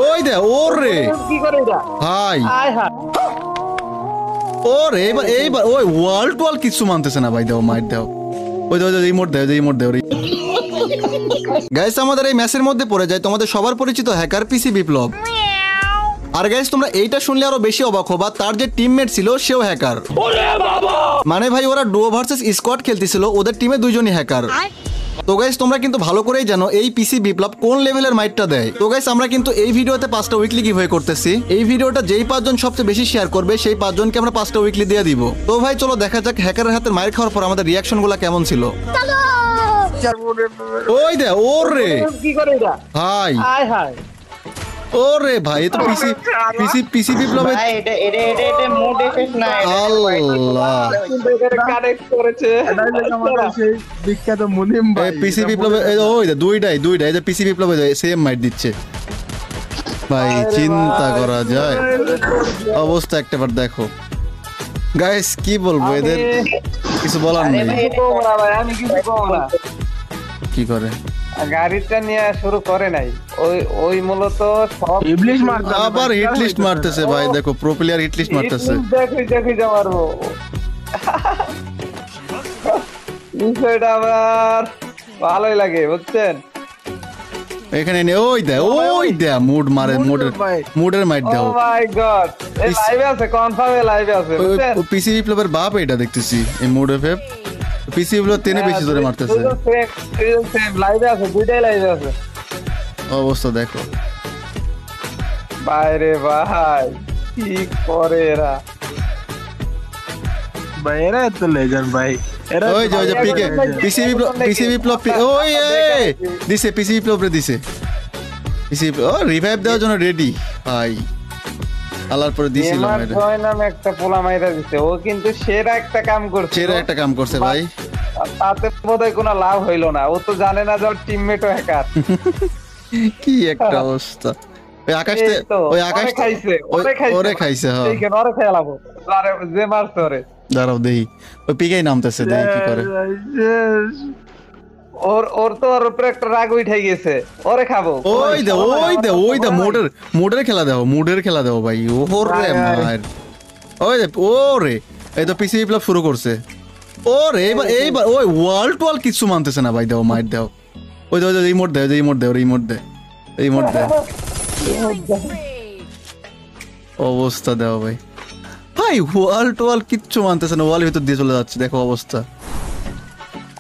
ওই দে ওরে কি করে এটা ভাই আয় হায় ওরে এইবার ওই ওয়াল টোয়াল কিছু মানতেছে না ভাই, দাও মাইট দাও, ওই দাও রিমোট দাও, রিমোট দাও। গাইস আমাদের এই ম্যাচের মধ্যে পড়ে যায় তোমাদের সবার পরিচিত হ্যাকার পিসি বিপ্লব। আর গাইস তোমরা এইটা শুনলে আরো বেশি অবাক হবা, তার যে টিমমেট ছিল সেও হ্যাকার। মানে ভাই ওরা ডুও ভার্সেস স্কোয়াড খেলতেছিল, ওদের টিমে দুইজনই হ্যাকার। তো গাইস তোমরা কিন্তু ভালো করেই জানো এই পিসি বিপ্লব কোন লেভেলের মাইটটা দেয়। তো গাইস আমরা কিন্তু এই ভিডিওতে 5টা উইকলি গিভওয়ে করতেছি। এই ভিডিওটা যেই 5 জন সবচেয়ে বেশি শেয়ার করবে সেই 5 জনকে আমরা 5টা উইকলি দিয়ে দিব। তো ভাই চলো দেখা যাক হ্যাকারের হাতে মাইর খাওয়ার পর আমাদের রিয়াকশন গুলা কেমন ছিল। ওই দে ওরে কি করে এটা ভাই আয় হায় ওরে ভাই এ তো পিসি বিপ্লবে ভাই এটা মোড এফেক্ট না, আল্লাহ কানেক্ট করেছে সেই বিখ্যাত মুনিম ভাই পিসি বিপ্লবে ওই দে দুইটাই এই যে পিসি বিপ্লবে সেম মাইট দিচ্ছে ভাই, চিন্তা করা যায় অবস্থা একটাবার দেখো। গাইস কি বলবো, এদের কিছু বলার নেই। আমি কিছু কম না কি করে গাড়িটা নিয়ে শুরু করে নাই, ওই মূলত সব ইবলিশ মারতে আবার হিট লিস্ট মারতেছে ভাই, দেখো প্রো প্লেয়ার হিট লিস্ট মারতেছে। দেখি যা মারবো বিষয়টা আবার ভালোই লাগে বুঝছেন। এখানে ওই দে মুড মারে, মুডের মাইট ও দাও। মাই গড এই লাইভে আছে, কনফার্মে লাইভে আছে বুঝছেন। পিসি বিপ্লবের বাপ এটা দেখতেছি এই মুড এফএফ, পিসি বিপ্লব টেনে বেশি ধরে মারতেছে। সেম লাইভে আছে, দুইটাই লাইভে আছে। অবস্থা দেখো বাইরে ভাই কি করে এরা, ভাই এরা তো লেজেন্ড ভাই, এরা ওই যে পিসি বিপ্লব ওই দিছে পিসি বিপ্লব রে দিছে, পিসি ও রিভাইভ দেওয়ার জন্য রেডি ভাই। আলার পরে দিছিল গেমার এটা জয় নামে একটা পোলা মাইরা দিছে, ও কিন্তু সেরা একটা কাম করছে, ছেড়ে একটা কাম করছে ভাই। তাতে বোধহয় কোনো লাভ হইলো না, ও তো জানে না যে ওর টিমমেটও হ্যাকার। কি একটা অবস্থা, ওই আকাশ খাইছে ওরে খাইছে। হ্যাঁ এইখানে ওরে খেলাবো, আরে যে মারছে ওরে, দাঁড়াও দেই ওই পিকেই নামতেছে, দেই কি করে। ওর তো ওর উপরে একটা রাগ উঠে গেছে, ওরে খাবো। ওই দে মোডের খেলা দাও ভাই, ওরে মার ওই দে ওরে, এই তো পিসি বিপ্লব শুরু করছে। ওরে এইবার ওই ওয়াল টোয়াল কিছু মানতেছে না ভাই, দাও মাইট দাও, ওই দে রিমোট দে অবস্থা দাও ভাই। ভাই ওয়াল টোয়াল কিচ্ছু মানতেছে না, ওয়ালের ভিতর দিয়ে চলে যাচ্ছে, দেখো অবস্থা।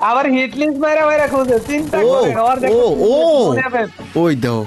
আবার হিট লিস্ট মাইরা খুঁজে, চিন্তা করেন ওর দেখো ওই দাও